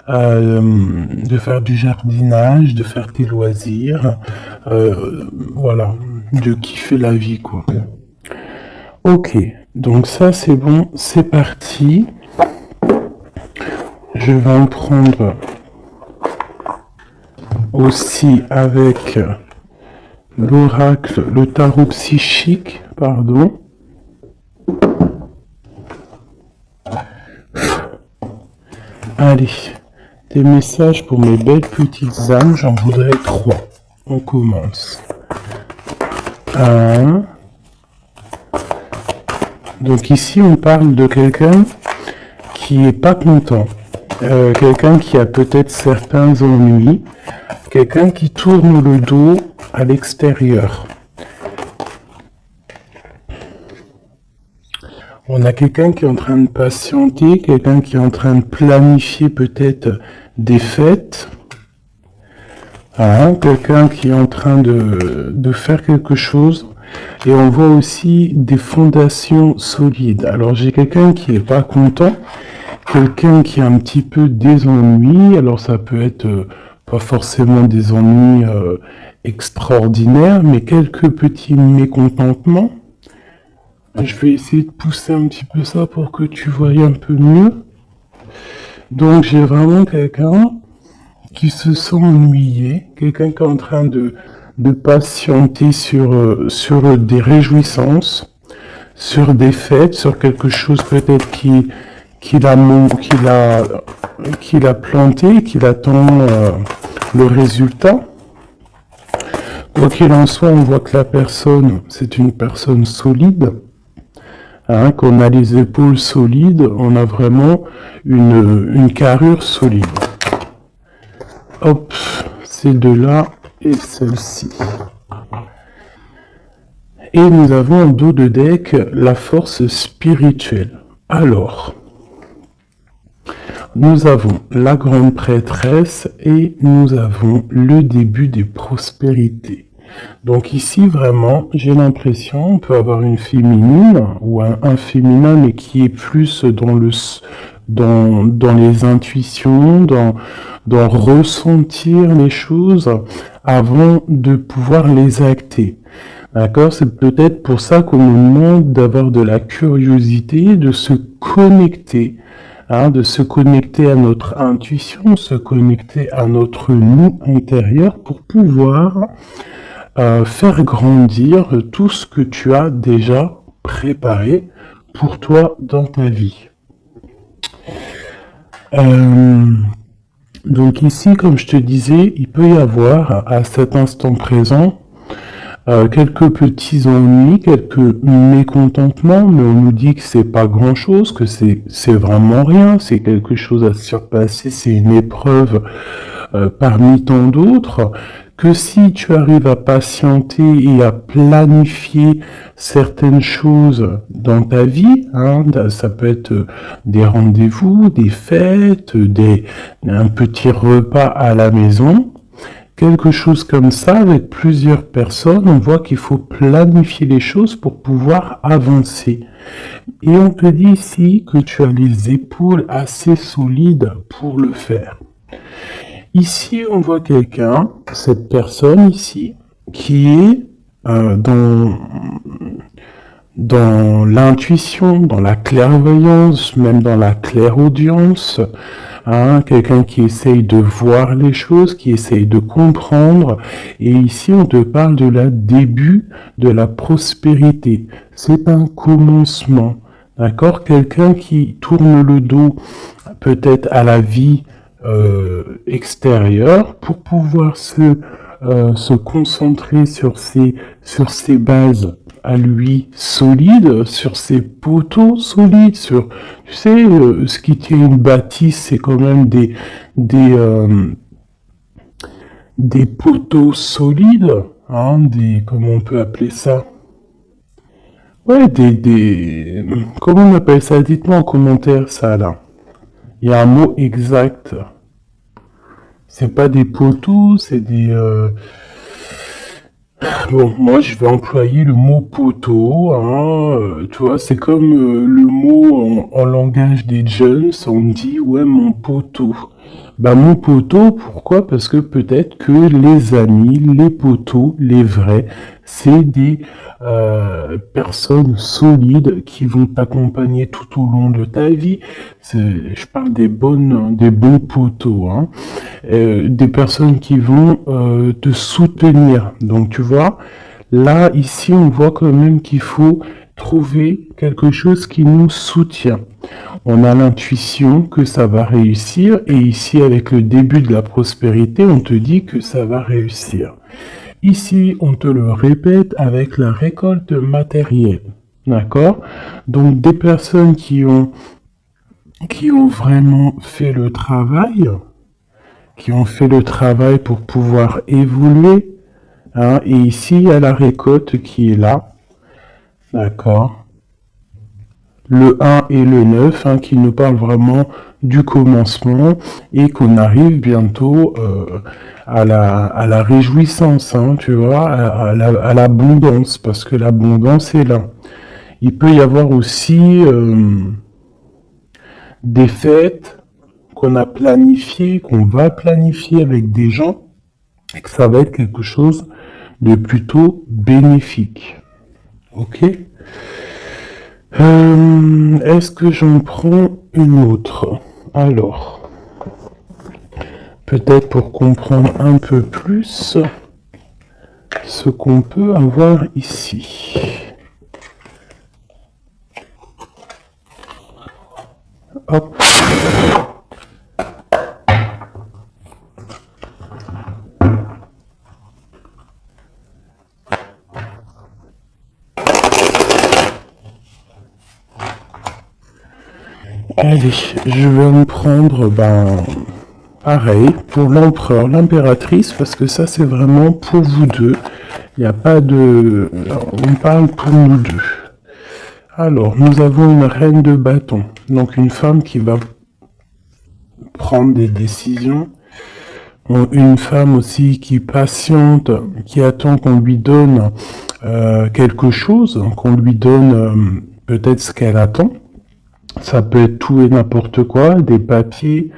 de faire du jardinage, de faire tes loisirs, voilà, de kiffer la vie, quoi. Ok, donc ça c'est bon, c'est parti. Je vais en prendre aussi avec l'oracle, le tarot psychique, pardon. Allez, des messages pour mes belles petites âmes, j'en voudrais 3. On commence. 1. Donc ici, on parle de quelqu'un qui est pas content. Quelqu'un qui a peut-être certains ennuis. Quelqu'un qui tourne le dos à l'extérieur. On a quelqu'un qui est en train de patienter, quelqu'un qui est en train de planifier peut-être des fêtes. Hein, quelqu'un qui est en train de faire quelque chose. Et on voit aussi des fondations solides. Alors j'ai quelqu'un qui est pas content, quelqu'un qui a un petit peu des ennuis. Alors ça peut être pas forcément des ennuis extraordinaires, mais quelques petits mécontentements. Je vais essayer de pousser un petit peu ça pour que tu voies un peu mieux. Donc j'ai vraiment quelqu'un qui se sent ennuyé, quelqu'un qui est en train de patienter sur des réjouissances, sur des fêtes, sur quelque chose peut-être qu'il a planté, qu'il attend le résultat. Quoi qu'il en soit, on voit que la personne, c'est une personne solide. Hein, qu'on a les épaules solides, on a vraiment une carrure solide. Hop, ces deux-là et celle-ci. Et nous avons en dos de deck la force spirituelle. Alors, nous avons la grande prêtresse et nous avons le début des prospérités. Donc ici, vraiment, j'ai l'impression, on peut avoir une féminine ou un féminin, mais qui est plus dans les intuitions, dans ressentir les choses avant de pouvoir les acter. D'accord? C'est peut-être pour ça qu'on nous demande d'avoir de la curiosité, de se connecter, hein, de se connecter à notre intuition, se connecter à notre nous intérieur pour pouvoir faire grandir tout ce que tu as déjà préparé pour toi dans ta vie. Donc ici, comme je te disais, il peut y avoir à cet instant présent quelques petits ennuis, quelques mécontentements, mais on nous dit que c'est pas grand-chose, que c'est vraiment rien, c'est quelque chose à surpasser, c'est une épreuve parmi tant d'autres, que si tu arrives à patienter et à planifier certaines choses dans ta vie, hein, ça peut être des rendez-vous, des fêtes, un petit repas à la maison, quelque chose comme ça avec plusieurs personnes, on voit qu'il faut planifier les choses pour pouvoir avancer. Et on te dit ici que tu as les épaules assez solides pour le faire. Ici, on voit quelqu'un, cette personne ici, qui est dans l'intuition, dans la clairvoyance, même dans la clairaudience, hein, quelqu'un qui essaye de voir les choses, qui essaye de comprendre. Et ici, on te parle de la début de la prospérité. C'est un commencement, d'accord? Quelqu'un qui tourne le dos peut-être à la vie extérieure pour pouvoir se concentrer sur ses bases à lui solides, sur ses poteaux solides, sur, tu sais, ce qui tient une bâtisse, c'est quand même des poteaux solides, hein, comment on peut appeler ça? Ouais, comment on appelle ça? Dites-moi en commentaire ça, là. Il y a un mot exact. C'est pas des poteaux, c'est des... Bon, moi je vais employer le mot poteau, hein, tu vois, c'est comme le mot en langage des jeunes, on dit ouais mon poteau. Bah mon poteau, pourquoi? Parce que peut-être que les amis, les poteaux, les vrais, c'est des personnes solides qui vont t'accompagner tout au long de ta vie. Je parle des bons poteaux, hein. Des personnes qui vont te soutenir. Donc tu vois, là, ici, on voit quand même qu'il faut trouver quelque chose qui nous soutient. On a l'intuition que ça va réussir et ici, avec le début de la prospérité, on te dit que ça va réussir. Ici, on te le répète avec la récolte matérielle. D'accord? Donc des personnes qui ont vraiment fait le travail, qui ont fait le travail pour pouvoir évoluer, hein, et ici, il y a la récolte qui est là. D'accord. Le 1 et le 9, hein, qui nous parlent vraiment du commencement et qu'on arrive bientôt à la réjouissance, hein, tu vois, à l'abondance, parce que l'abondance est là. Il peut y avoir aussi des fêtes qu'on a planifiées, qu'on va planifier avec des gens, et que ça va être quelque chose de plutôt bénéfique. Ok. Est-ce que j'en prends une autre? Alors, peut-être pour comprendre un peu plus ce qu'on peut avoir ici. Hop. Allez, je vais en prendre, pareil, pour l'empereur, l'impératrice, parce que ça, c'est vraiment pour vous deux. Il n'y a pas de... On parle pour nous deux. Alors, nous avons une reine de bâton, donc une femme qui va prendre des décisions. Une femme aussi qui patiente, qui attend qu'on lui donne quelque chose, qu'on lui donne peut-être ce qu'elle attend. Ça peut être tout et n'importe quoi, des papiers,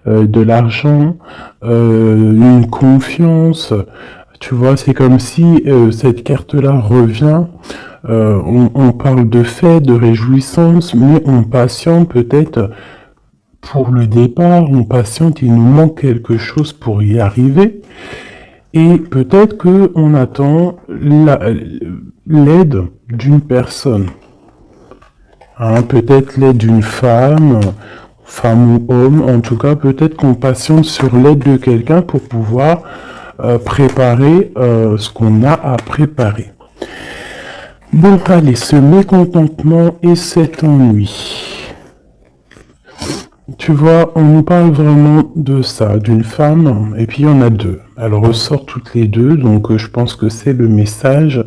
de l'argent, une confiance. Tu vois, c'est comme si cette carte-là revient. On parle de fête, de réjouissance, mais on patiente peut-être pour le départ, on patiente, il nous manque quelque chose pour y arriver. Et peut-être qu'on attend l'aide d'une personne. Hein, peut-être l'aide d'une femme, femme ou homme, en tout cas, peut-être qu'on patiente sur l'aide de quelqu'un pour pouvoir préparer ce qu'on a à préparer. Bon, allez, ce mécontentement et cet ennui. Tu vois, on nous parle vraiment de ça, d'une femme, et puis il y en a deux. Elles ressortent toutes les deux, donc je pense que c'est le message.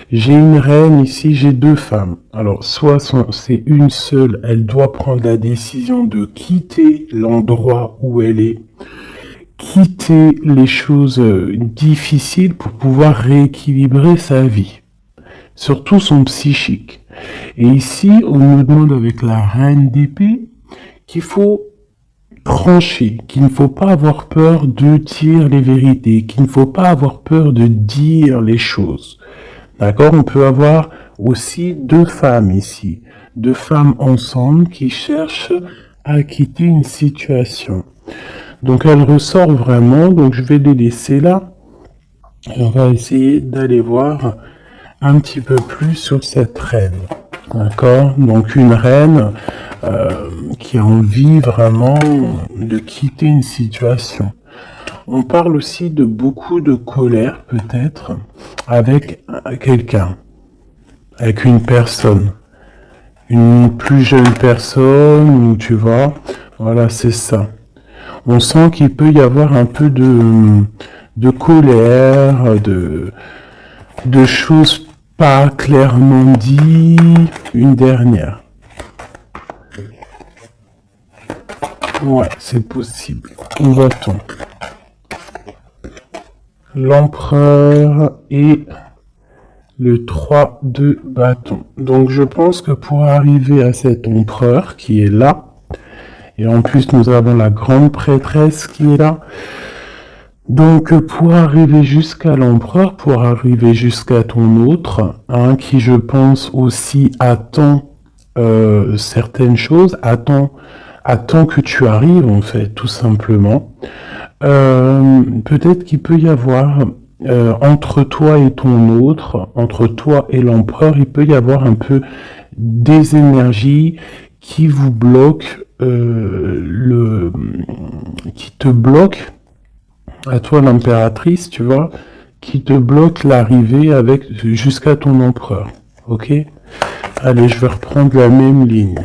J'ai une reine ici, j'ai deux femmes. Alors, soit c'est une seule, elle doit prendre la décision de quitter l'endroit où elle est, quitter les choses difficiles pour pouvoir rééquilibrer sa vie, surtout son psychique. Et ici, on nous demande avec la reine d'épée qu'il faut trancher, qu'il ne faut pas avoir peur de dire les vérités, qu'il ne faut pas avoir peur de dire les choses. D'accord? On peut avoir aussi deux femmes ici, deux femmes ensemble qui cherchent à quitter une situation. Donc elle ressort vraiment, donc je vais les laisser là. On va essayer d'aller voir un petit peu plus sur cette reine. D'accord? Donc une reine qui a envie vraiment de quitter une situation. On parle aussi de beaucoup de colère peut-être avec quelqu'un, avec une personne, une plus jeune personne, ou tu vois, voilà, c'est ça. On sent qu'il peut y avoir un peu de colère, de choses pas clairement dites. Une dernière. Ouais, c'est possible. On va-t-on. l'empereur et le 3 de bâton. Donc je pense que pour arriver à cet empereur qui est là, et en plus nous avons la grande prêtresse qui est là, donc pour arriver jusqu'à l'empereur, pour arriver jusqu'à ton autre, hein, qui je pense aussi attend certaines choses, attend que tu arrives en fait, tout simplement. Peut-être qu'il peut y avoir entre toi et ton autre, entre toi et l'empereur, il peut y avoir un peu des énergies qui vous bloquent, qui te bloquent, à toi l'impératrice, tu vois, qui te bloque l'arrivée avec jusqu'à ton empereur. Ok? Allez, je vais reprendre la même ligne.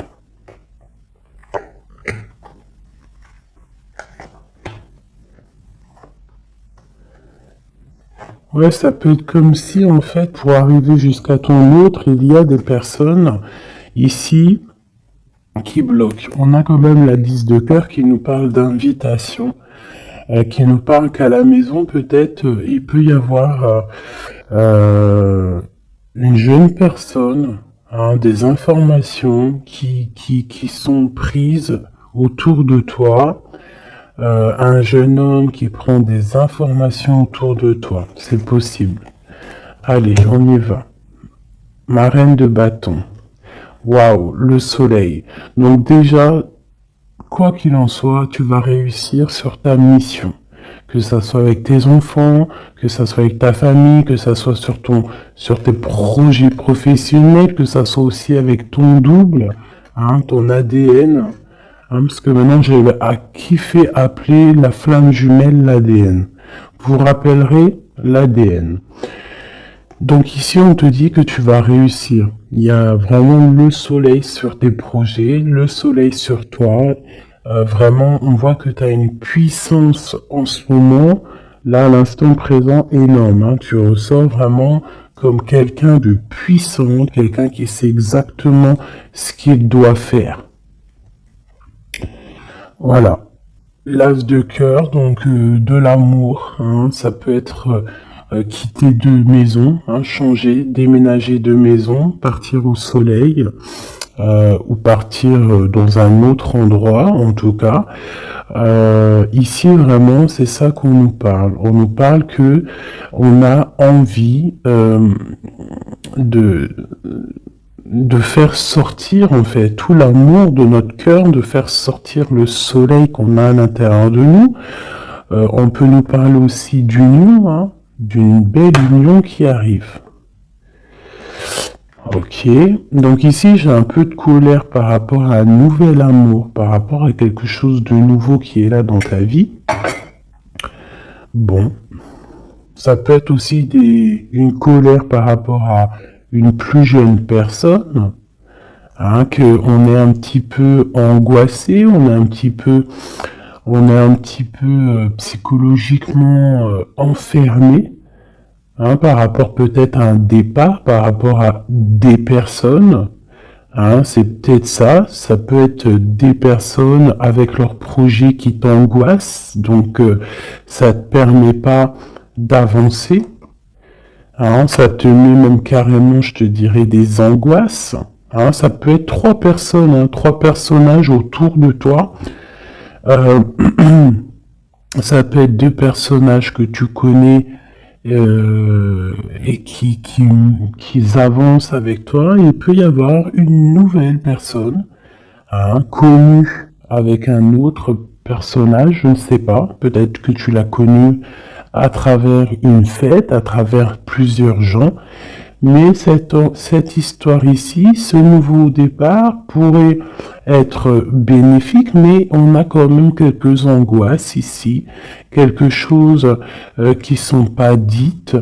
Ouais, ça peut être comme si, en fait, pour arriver jusqu'à ton autre, il y a des personnes ici qui bloquent. On a quand même la 10 de cœur qui nous parle d'invitation, qui nous parle qu'à la maison, peut-être, il peut y avoir une jeune personne, hein, des informations qui sont prises autour de toi, un jeune homme qui prend des informations autour de toi. C'est possible. Allez, on y va. Ma reine de bâton. Waouh, le soleil. Donc déjà, quoi qu'il en soit, tu vas réussir sur ta mission. Que ça soit avec tes enfants, que ça soit avec ta famille, que ça soit sur tes projets professionnels, que ça soit aussi avec ton double, hein, ton ADN. Hein, parce que maintenant, j'ai kiffé appeler la flamme jumelle l'ADN. Vous rappellerez l'ADN. Donc ici, on te dit que tu vas réussir. Il y a vraiment le soleil sur tes projets, le soleil sur toi. Vraiment, on voit que tu as une puissance en ce moment, là, à l'instant présent, énorme. Hein. Tu ressors vraiment comme quelqu'un de puissant, quelqu'un qui sait exactement ce qu'il doit faire. Voilà. L'as de cœur, donc de l'amour, hein, ça peut être quitter de maison, hein, changer, déménager de maison, partir au soleil, ou partir dans un autre endroit, en tout cas. Ici, vraiment, c'est ça qu'on nous parle. On nous parle que on a envie de faire sortir, en fait, tout l'amour de notre cœur, de faire sortir le soleil qu'on a à l'intérieur de nous. On peut nous parler aussi d'union, hein, d'une belle union qui arrive. Ok, donc ici j'ai un peu de colère par rapport à un nouvel amour, par rapport à quelque chose de nouveau qui est là dans ta vie. Bon, ça peut être aussi une colère par rapport à une plus jeune personne, hein, qu'on est un petit peu angoissé, on est un petit peu psychologiquement enfermé, hein, par rapport peut-être à un départ, par rapport à des personnes. Hein, c'est peut-être ça. Ça peut être des personnes avec leurs projets qui t'angoissent, donc ça te permet pas d'avancer. Hein, ça te met même carrément, je te dirais, des angoisses. Hein, ça peut être trois personnes, hein, trois personnages autour de toi. Ça peut être deux personnages que tu connais et qui avancent avec toi. Il peut y avoir une nouvelle personne, hein, connue avec un autre personnage, je ne sais pas. Peut-être que tu l'as connue à travers une fête, à travers plusieurs gens. Mais cette histoire ici, ce nouveau départ pourrait être bénéfique, mais on a quand même quelques angoisses ici, quelque chose qui sont pas dites,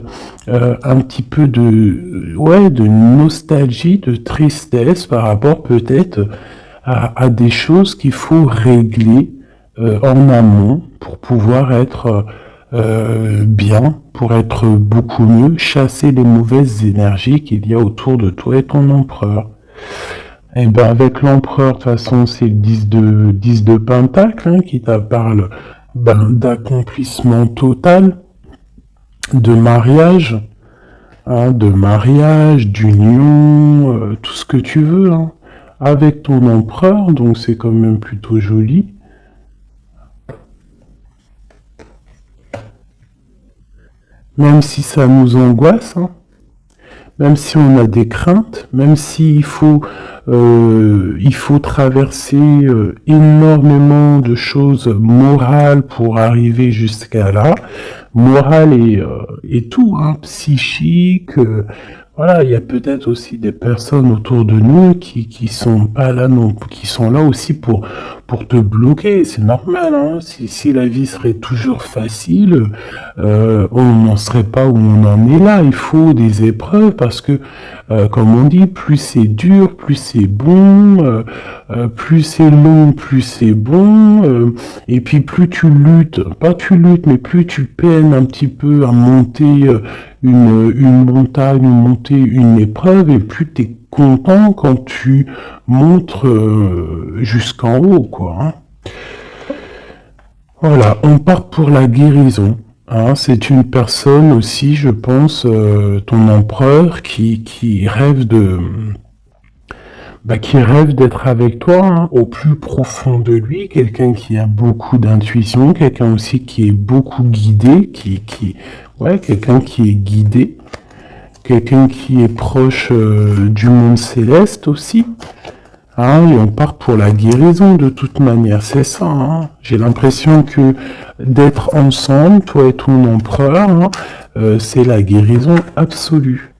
un petit peu de nostalgie, de tristesse par rapport peut-être à des choses qu'il faut régler en amont pour pouvoir être bien, pour être beaucoup mieux, chasser les mauvaises énergies qu'il y a autour de toi et ton empereur. Et ben avec l'empereur, de toute façon, c'est le 10 de pentacle, hein, qui te parle d'accomplissement total. de mariage, d'union, tout ce que tu veux, hein, avec ton empereur, donc c'est quand même plutôt joli. Même si ça nous angoisse, hein, même si on a des craintes, même il faut traverser énormément de choses morales pour arriver jusqu'à là, morale et tout, hein, psychique. Voilà, il y a peut-être aussi des personnes autour de nous qui sont pas là non, qui sont là aussi pour te bloquer. C'est normal, hein. Si la vie serait toujours facile, on n'en serait pas où on en est là. Il faut des épreuves parce que, comme on dit, plus c'est dur, plus c'est bon, plus c'est long, plus c'est bon, et puis plus tu luttes, pas tu luttes, mais plus tu peines un petit peu à monter une montagne, monter une épreuve, et plus tu es content quand tu montes jusqu'en haut, quoi. Hein. Voilà, on part pour la guérison. Hein, c'est une personne aussi, je pense, ton empereur, qui rêve qui rêve d'être avec toi, hein, au plus profond de lui, quelqu'un qui a beaucoup d'intuition, quelqu'un aussi qui est beaucoup guidé, ouais, quelqu'un qui est guidé, quelqu'un qui est proche du monde céleste aussi. Hein, et on part pour la guérison de toute manière, c'est ça. Hein. J'ai l'impression que d'être ensemble, toi et ton empereur, hein, c'est la guérison absolue.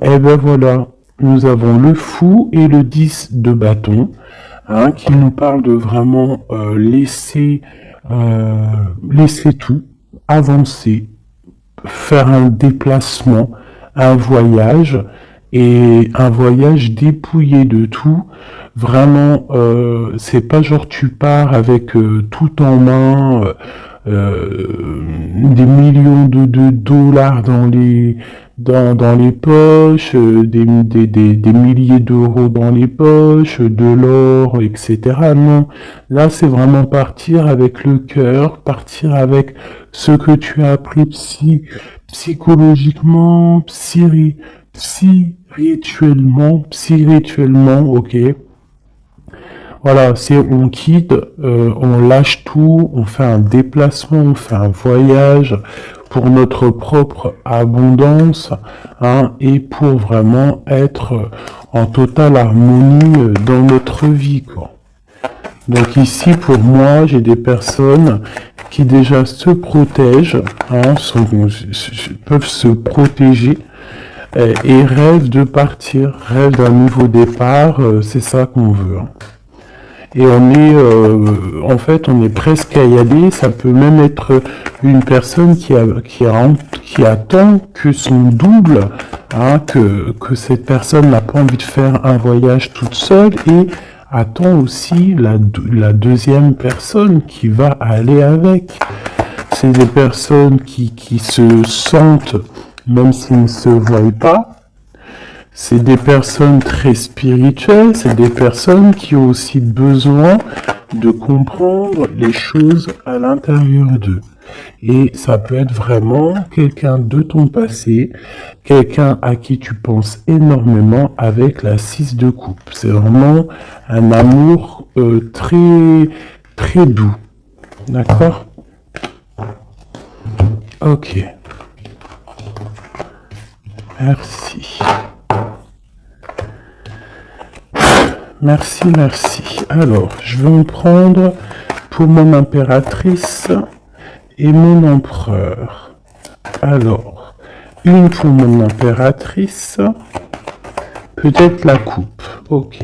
Et ben voilà, nous avons le fou et le 10 de bâton, hein, qui nous parlent de vraiment laisser tout, avancer, faire un déplacement, un voyage, et un voyage dépouillé de tout. Vraiment, c'est pas genre tu pars avec tout en main, des millions de dollars dans les poches, des milliers d'euros dans les poches, de l'or, etc. Non, là c'est vraiment partir avec le cœur, partir avec ce que tu as appris psychologiquement, spirituellement, ok. Voilà, c'est on quitte, on lâche tout, on fait un déplacement, on fait un voyage pour notre propre abondance, hein, et pour vraiment être en totale harmonie dans notre vie, quoi. Donc ici, pour moi, j'ai des personnes qui déjà se protègent, hein, peuvent se protéger et rêvent de partir, rêvent d'un nouveau départ, c'est ça qu'on veut. Hein. Et en fait, on est presque à y aller. Ça peut même être une personne qui attend que son double, hein, que cette personne n'a pas envie de faire un voyage toute seule et attend aussi la deuxième personne qui va aller avec. C'est des personnes qui se sentent, même s'ils ne se voient pas, c'est des personnes très spirituelles, c'est des personnes qui ont aussi besoin de comprendre les choses à l'intérieur d'eux. Et ça peut être vraiment quelqu'un de ton passé, quelqu'un à qui tu penses énormément avec la 6 de coupe. C'est vraiment un amour très, très doux. D'accord ? Ok. Merci. Merci, merci. Alors, je vais en prendre pour mon impératrice et mon empereur. Alors, une pour mon impératrice, peut-être la coupe. Ok.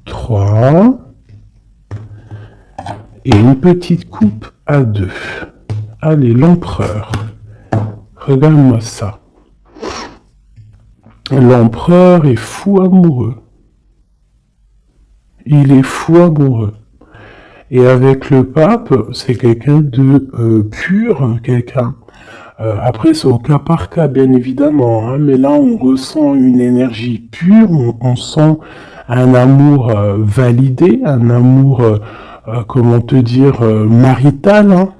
3. Et une petite coupe à 2. Allez, l'empereur. Regarde-moi ça. L'empereur est fou amoureux. Il est fou amoureux. Et avec le pape, c'est quelqu'un de pur, quelqu'un. Après, c'est au cas par cas, bien évidemment. Hein, mais là, on ressent une énergie pure, on sent un amour validé, un amour, comment te dire, marital, hein.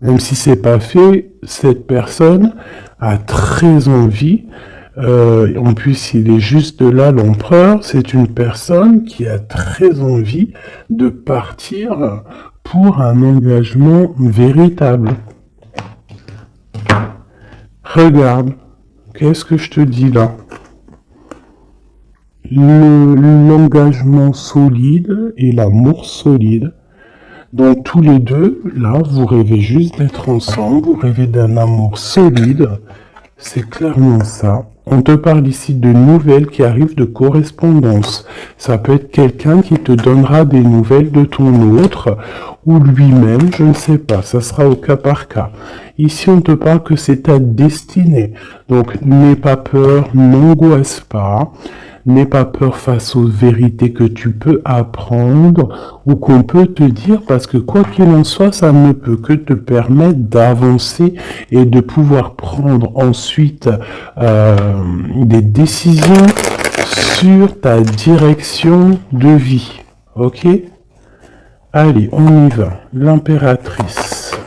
Même si c'est pas fait, cette personne a très envie. En plus, il est juste là, l'empereur. C'est une personne qui a très envie de partir pour un engagement véritable. Regarde, qu'est-ce que je te dis là? L'engagement solide et l'amour solide. Donc tous les deux, là, vous rêvez juste d'être ensemble, vous rêvez d'un amour solide, c'est clairement ça. On te parle ici de nouvelles qui arrivent de correspondance. Ça peut être quelqu'un qui te donnera des nouvelles de ton autre, ou lui-même, je ne sais pas, ça sera au cas par cas. Ici, on te parle que c'est ta destinée. Donc, n'aie pas peur, n'angoisse pas. N'aie pas peur face aux vérités que tu peux apprendre ou qu'on peut te dire, parce que quoi qu'il en soit, ça ne peut que te permettre d'avancer et de pouvoir prendre ensuite des décisions sur ta direction de vie. Ok? Allez, on y va. L'impératrice.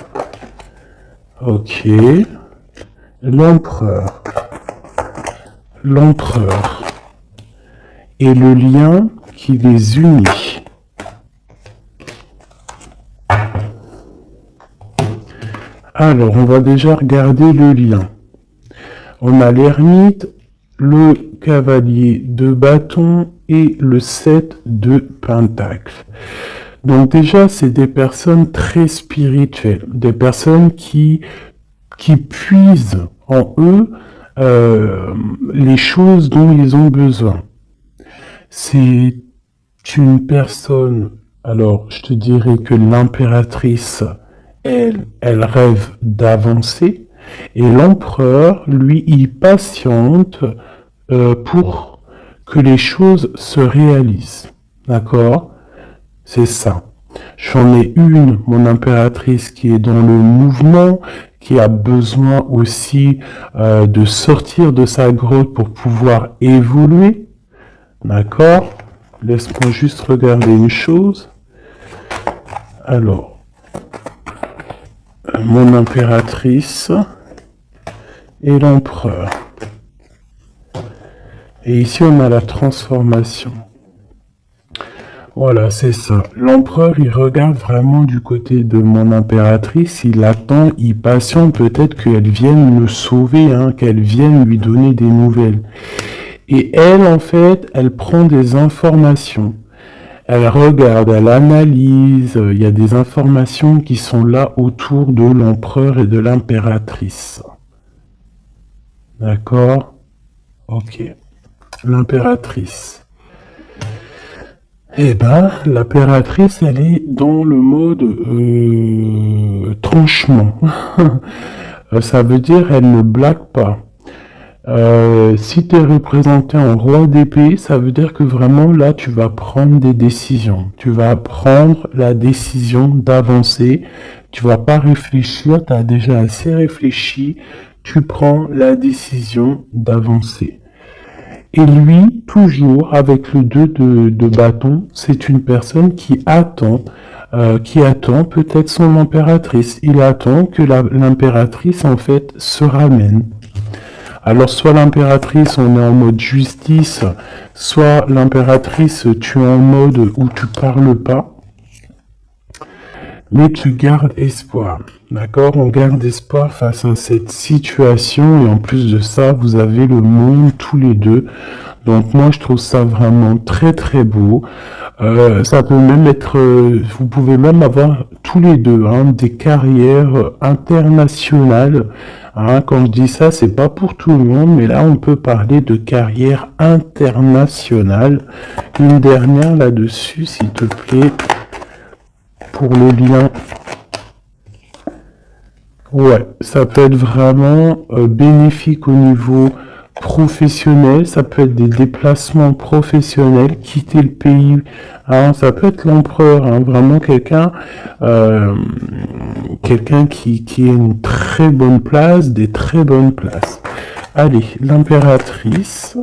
Ok. L'empereur. L'empereur. Et le lien qui les unit. Alors, on va déjà regarder le lien. On a l'ermite, le cavalier de bâton et le 7 de pentacles. Donc déjà, c'est des personnes très spirituelles, des personnes qui puisent en eux les choses dont ils ont besoin. C'est une personne, alors je te dirais que l'impératrice, elle rêve d'avancer, et l'empereur, lui, il patiente pour que les choses se réalisent. D'accord? C'est ça. J'en ai une, mon impératrice, qui est dans le mouvement, qui a besoin aussi de sortir de sa grotte pour pouvoir évoluer. D'accord? Laisse-moi juste regarder une chose. Alors, mon impératrice et l'empereur. Et ici, on a la transformation. Voilà, c'est ça. L'empereur, il regarde vraiment du côté de mon impératrice. Il attend, il patiente peut-être qu'elle vienne le sauver, hein, qu'elle vienne lui donner des nouvelles. Et elle, en fait, elle prend des informations. Elle regarde, elle analyse. Il y a des informations qui sont là autour de l'empereur et de l'impératrice. D'accord? Ok. L'impératrice. Eh ben, l'impératrice, elle est dans le mode tranchement. Ça veut dire elle ne blague pas. Si tu es représenté en roi d'épée, ça veut dire que vraiment là, tu vas prendre des décisions. Tu vas prendre la décision d'avancer. Tu vas pas réfléchir, tu as déjà assez réfléchi. Tu prends la décision d'avancer. Et lui, toujours avec le 2 de bâton, c'est une personne qui attend peut-être son impératrice. Il attend que l'impératrice, en fait, se ramène. Alors, soit l'impératrice, on est en mode justice, soit l'impératrice, tu es en mode où tu parles pas, mais tu gardes espoir. D'accord? On garde espoir face à cette situation, et en plus de ça, vous avez le monde tous les deux. Donc moi, je trouve ça vraiment très très beau. Ça peut même être, vous pouvez même avoir tous les deux des carrières internationales. Quand je dis ça, c'est pas pour tout le monde, mais là, on peut parler de carrière internationale. Une dernière là-dessus, s'il te plaît, pour le lien. Ouais, ça peut être vraiment bénéfique au niveau professionnel, ça peut être des déplacements professionnels, quitter le pays, ça peut être l'empereur, vraiment quelqu'un qui a une très bonne place, des très bonnes places. Allez, l'impératrice.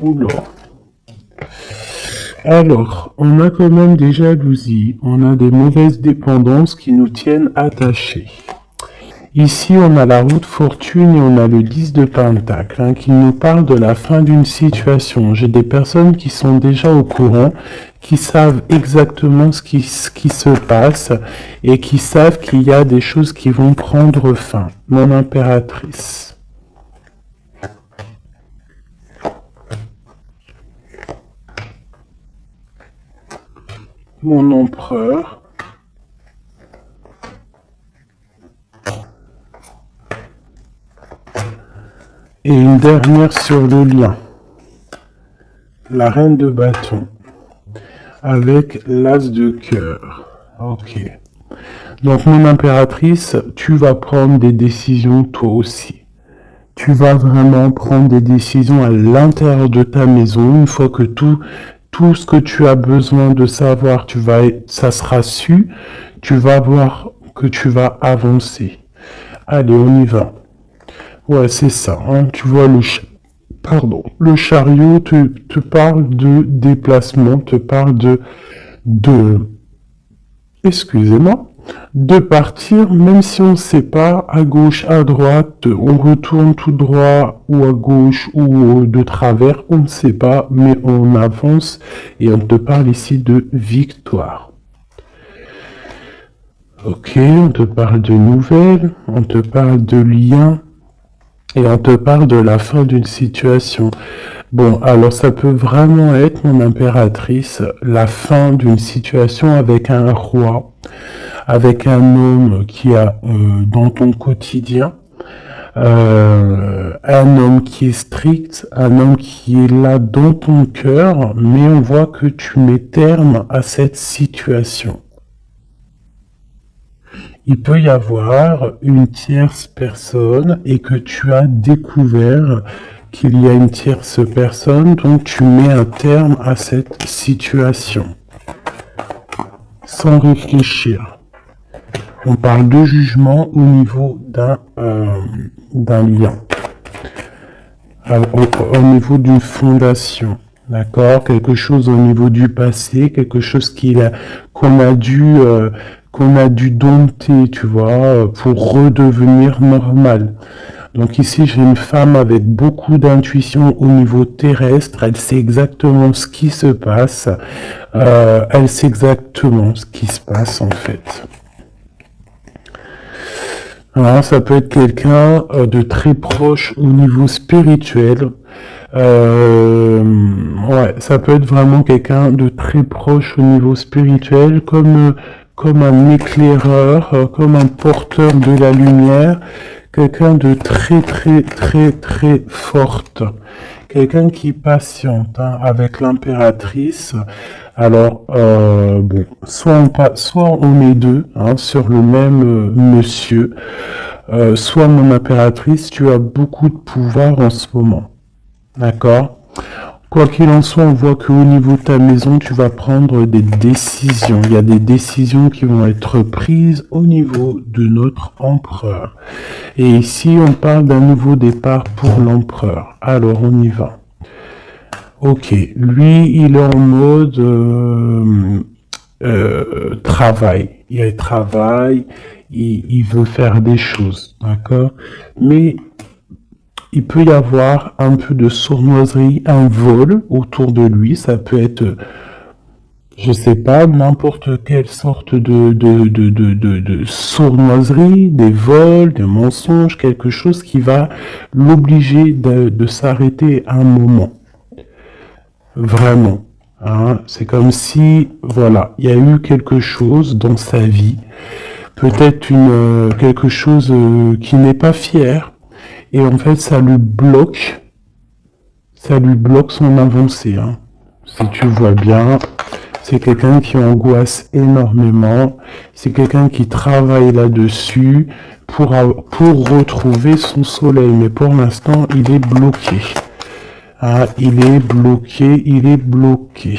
Oula. Alors, on a quand même des jalousies, on a des mauvaises dépendances qui nous tiennent attachés. Ici, on a la roue de fortune et on a le 10 de pentacle, hein, qui nous parle de la fin d'une situation. J'ai des personnes qui sont déjà au courant, qui savent exactement ce qui se passe et qui savent qu'il y a des choses qui vont prendre fin. Mon impératrice. Mon empereur. Et une dernière sur le lien. La reine de bâton. Avec l'as de cœur. Ok. Donc mon impératrice, tu vas prendre des décisions toi aussi. Tu vas vraiment prendre des décisions à l'intérieur de ta maison. Une fois que tout ce que tu as besoin de savoir, ça sera su. Tu vas voir que tu vas avancer. Allez, on y va. Ouais, c'est ça. Hein. Tu vois, le chariot te parle de déplacement, te parle excusez-moi, de partir, même si on ne sait pas, à gauche, à droite, on retourne tout droit, ou à gauche, ou de travers, on ne sait pas, mais on avance, et on te parle ici de victoire. Ok, on te parle de nouvelles, on te parle de liens, et on te parle de la fin d'une situation. Bon, alors ça peut vraiment être, mon impératrice, la fin d'une situation avec un roi, avec un homme qui a dans ton quotidien, un homme qui est strict, un homme qui est là dans ton cœur, mais on voit que tu mets terme à cette situation. Il peut y avoir une tierce personne et que tu as découvert qu'il y a une tierce personne, donc tu mets un terme à cette situation. Sans réfléchir. On parle de jugement au niveau d'un lien. Au niveau d'une fondation. D'accord? Quelque chose au niveau du passé, quelque chose qu'on a dû dompter, tu vois, pour redevenir normal. Donc ici, j'ai une femme avec beaucoup d'intuition au niveau terrestre. Elle sait exactement ce qui se passe. Elle sait exactement ce qui se passe, en fait. Alors, ça peut être quelqu'un de très proche au niveau spirituel. Ouais, ça peut être vraiment quelqu'un de très proche au niveau spirituel, comme un éclaireur, comme un porteur de la lumière, quelqu'un de très très très très forte, quelqu'un qui patiente, hein, avec l'impératrice. Alors, bon, soit on est deux, hein, sur le même monsieur, soit mon impératrice, tu as beaucoup de pouvoir en ce moment. D'accord? Quoi qu'il en soit, on voit qu'au niveau de ta maison, tu vas prendre des décisions. Il y a des décisions qui vont être prises au niveau de notre empereur. Et ici, on parle d'un nouveau départ pour l'empereur. Alors, on y va. Ok, lui, il est en mode travail. Il travaille, il veut faire des choses, d'accord? Mais il peut y avoir un peu de sournoiserie, un vol autour de lui. Ça peut être, je sais pas, n'importe quelle sorte de sournoiserie, des vols, des mensonges, quelque chose qui va l'obliger de s'arrêter à un moment. Vraiment. Hein, c'est comme si, voilà, il y a eu quelque chose dans sa vie, peut-être quelque chose qui n'est pas fier, et en fait ça lui bloque son avancée. Hein. Si tu vois bien, c'est quelqu'un qui angoisse énormément, c'est quelqu'un qui travaille là-dessus pour retrouver son soleil, mais pour l'instant il est bloqué. Ah, il est bloqué.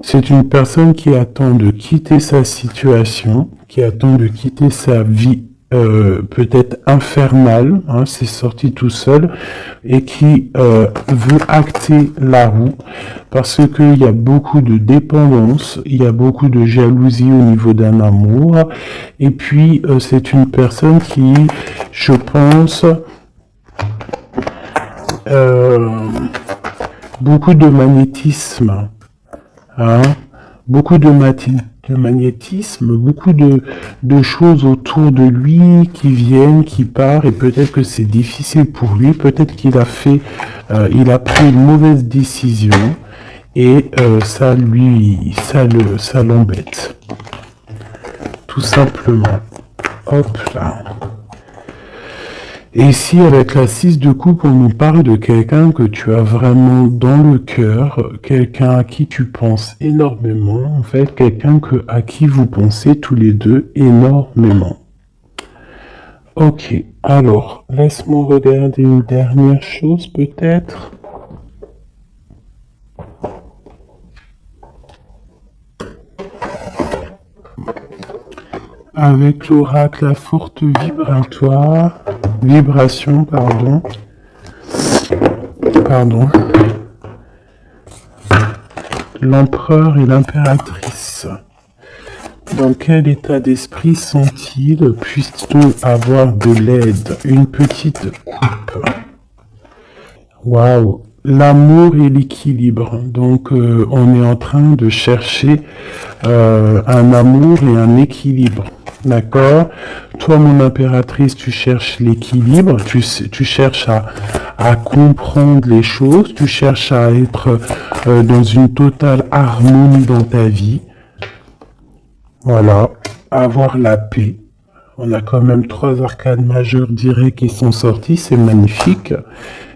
C'est une personne qui attend de quitter sa situation, qui attend de quitter sa vie peut-être infernal, hein, c'est sorti tout seul, et qui veut acter la roue, parce qu'il y a beaucoup de dépendance, il y a beaucoup de jalousie au niveau d'un amour, et puis c'est une personne qui, je pense, beaucoup de magnétisme, hein, beaucoup de magnétisme, beaucoup de choses autour de lui qui viennent, qui partent, et peut-être que c'est difficile pour lui, peut-être qu'il a fait, il a pris une mauvaise décision, et ça l'embête, tout simplement. Hop là. Et ici, avec la 6 de coupe, on nous parle de quelqu'un que tu as vraiment dans le cœur, quelqu'un à qui tu penses énormément, en fait, quelqu'un à qui vous pensez tous les deux énormément. Ok, alors, laisse-moi regarder une dernière chose peut-être. Avec l'oracle à forte vibration, pardon. L'empereur et l'impératrice. Dans quel état d'esprit sont-ils? Puissent-ils avoir de l'aide? Une petite coupe. Waouh! L'amour et l'équilibre. Donc, on est en train de chercher un amour et un équilibre. D'accord? Toi, mon impératrice, tu cherches l'équilibre, tu cherches à comprendre les choses, tu cherches à être dans une totale harmonie dans ta vie. Voilà, avoir la paix. On a quand même 3 arcanes majeures directs qui sont sortis, c'est magnifique.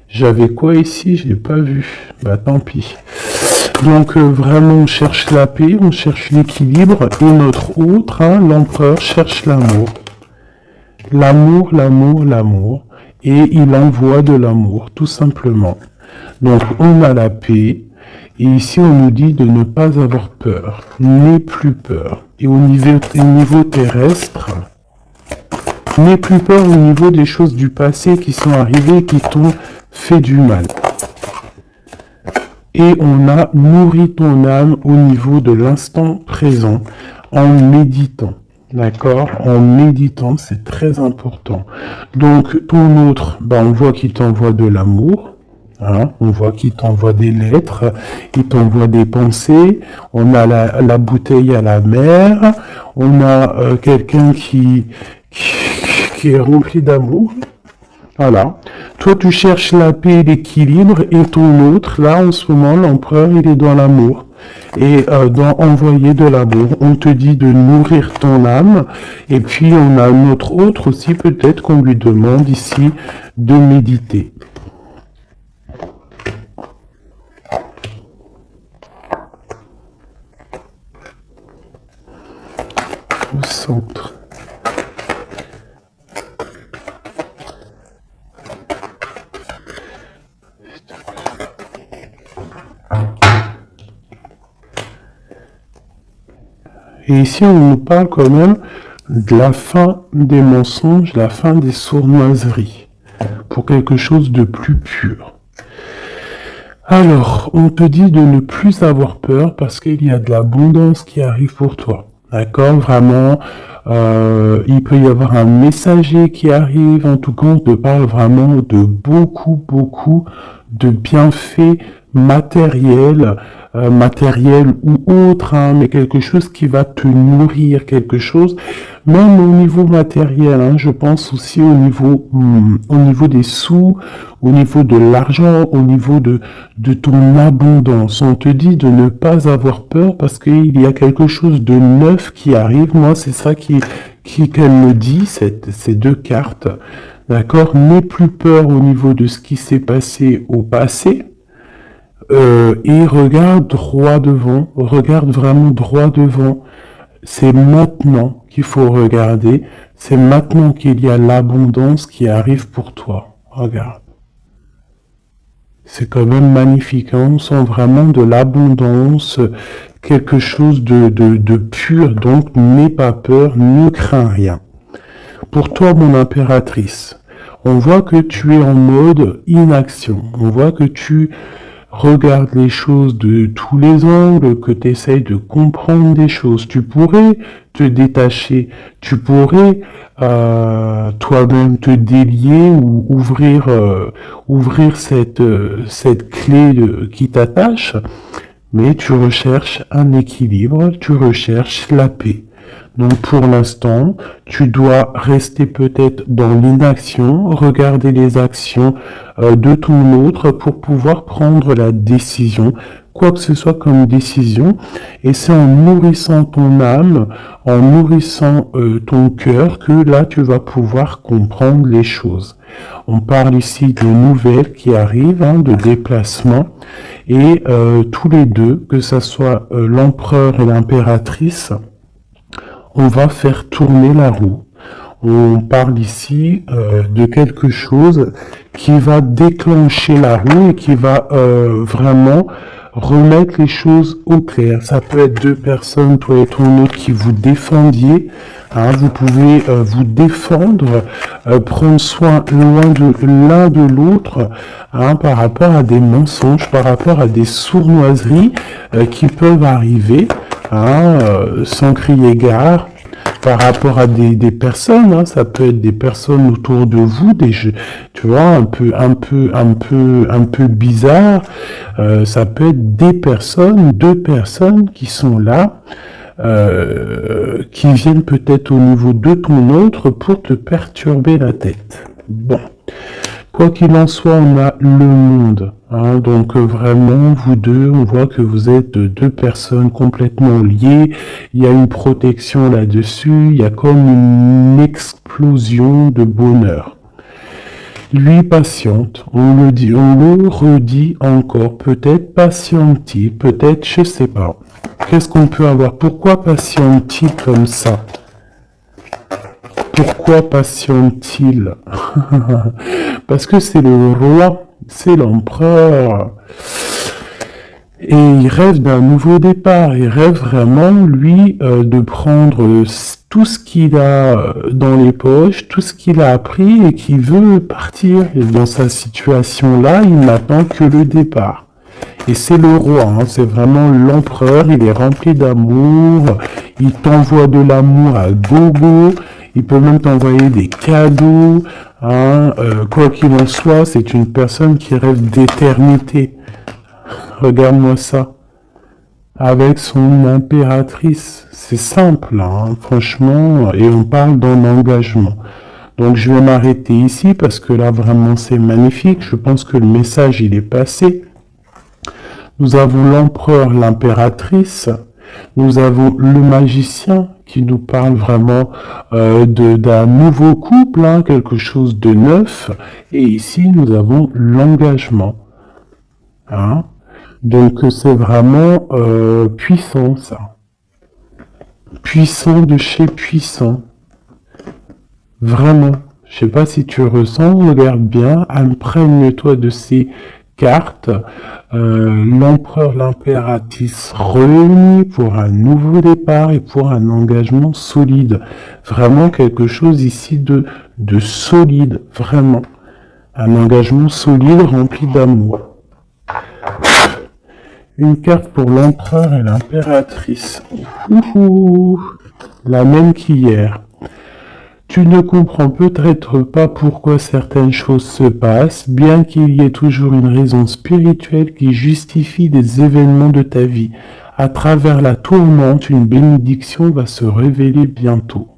J'avais quoi ici? J'ai pas vu. Bah tant pis. Donc vraiment on cherche la paix, on cherche l'équilibre, et notre autre, hein, l'empereur, cherche l'amour. L'amour, et il envoie de l'amour, tout simplement. Donc on a la paix, et ici on nous dit de ne pas avoir peur, n'aie plus peur. Et au niveau terrestre, n'aie plus peur au niveau des choses du passé qui sont arrivées, qui t'ont fait du mal. Et on a nourri ton âme au niveau de l'instant présent en méditant. D'accord? En méditant, c'est très important. Donc, ton autre, on voit qu'il t'envoie de l'amour. Hein, on voit qu'il t'envoie des lettres, il t'envoie des pensées. On a la bouteille à la mer. On a quelqu'un qui est rempli d'amour. Voilà. Toi, tu cherches la paix et l'équilibre, et ton autre, là, en ce moment, l'empereur, il est dans l'amour. Et dans envoyer de l'amour, on te dit de nourrir ton âme, et puis on a notre autre aussi, peut-être qu'on lui demande ici de méditer. Au centre. Et ici, on nous parle quand même de la fin des mensonges, la fin des sournoiseries, pour quelque chose de plus pur. Alors, on te dit de ne plus avoir peur parce qu'il y a de l'abondance qui arrive pour toi. D'accord? Vraiment, il peut y avoir un messager qui arrive. En tout cas, on te parle vraiment de beaucoup de bienfaits matériels, ou autres, hein, mais quelque chose qui va te nourrir, quelque chose, même au niveau matériel, hein, je pense aussi au niveau des sous, au niveau de l'argent, au niveau de ton abondance. On te dit de ne pas avoir peur parce qu'il y a quelque chose de neuf qui arrive. Moi, c'est ça qu'elle me dit, ces 2 cartes. D'accord? N'aie plus peur au niveau de ce qui s'est passé au passé. Et regarde droit devant, regarde vraiment droit devant. C'est maintenant qu'il faut regarder, c'est maintenant qu'il y a l'abondance qui arrive pour toi. Regarde. C'est quand même magnifique, hein? On sent vraiment de l'abondance, quelque chose de pur, donc n'aie pas peur, ne crains rien. pour toi, mon impératrice, on voit que tu es en mode inaction. On voit que tu regardes les choses de tous les angles, que tu essayes de comprendre des choses. Tu pourrais te détacher, tu pourrais toi-même te délier ou ouvrir cette clé qui t'attache, mais tu recherches un équilibre, tu recherches la paix. Donc pour l'instant, tu dois rester peut-être dans l'inaction, regarder les actions de ton autre pour pouvoir prendre la décision, quoi que ce soit comme décision. Et c'est en nourrissant ton âme, en nourrissant ton cœur que là tu vas pouvoir comprendre les choses. On parle ici de nouvelles qui arrivent, hein, de déplacements, et tous les deux, que ce soit l'empereur et l'impératrice, on va faire tourner la roue. On parle ici de quelque chose qui va déclencher la roue et qui va vraiment remettre les choses au clair. Ça peut être deux personnes, toi et ton autre, qui vous défendiez. Hein, vous pouvez vous défendre, prendre soin l'un de l'autre, hein, par rapport à des mensonges, par rapport à des sournoiseries qui peuvent arriver, hein, sans crier gare, par rapport à des personnes, hein, ça peut être des personnes autour de vous, des jeux, tu vois, un peu bizarre. Ça peut être des personnes, deux personnes qui sont là, qui viennent peut-être au niveau de ton autre pour te perturber la tête. Bon. Quoi qu'il en soit, on a le monde. Hein, donc vraiment, vous deux, on voit que vous êtes deux personnes complètement liées. Il y a une protection là-dessus. Il y a comme une explosion de bonheur. Lui patiente, on le redit encore. Peut-être patiente-t-il, peut-être, je sais pas. Qu'est-ce qu'on peut avoir? Pourquoi patiente-t-il comme ça? Pourquoi patiente-t-il? Parce que c'est le roi, c'est l'empereur. Et il rêve d'un nouveau départ. Il rêve vraiment, lui, de prendre tout ce qu'il a dans les poches, tout ce qu'il a appris et qui veut partir. Et dans sa situation-là, il n'attend que le départ. Et c'est le roi, hein, c'est vraiment l'empereur. Il est rempli d'amour. Il t'envoie de l'amour à gogo. Il peut même t'envoyer des cadeaux. Hein, quoi qu'il en soit, c'est une personne qui rêve d'éternité. Regarde-moi ça. Avec son impératrice. C'est simple, hein, franchement. Et on parle d'un engagement. Donc je vais m'arrêter ici parce que là vraiment c'est magnifique. Je pense que le message il est passé. Nous avons l'empereur, l'impératrice. Nous avons le magicien qui nous parle vraiment d'un nouveau couple, hein, quelque chose de neuf. Et ici, nous avons l'engagement. Hein. Donc, c'est vraiment puissant, ça. Puissant de chez puissant. Vraiment. Je sais pas si tu ressens, regarde bien, imprègne-toi de ces cartes. L'empereur, l'impératrice réunis pour un nouveau départ et pour un engagement solide. Vraiment quelque chose ici de solide, vraiment. Un engagement solide rempli d'amour. Une carte pour l'empereur et l'impératrice. La même qu'hier. Tu ne comprends peut-être pas pourquoi certaines choses se passent, bien qu'il y ait toujours une raison spirituelle qui justifie des événements de ta vie. À travers la tourmente, une bénédiction va se révéler bientôt.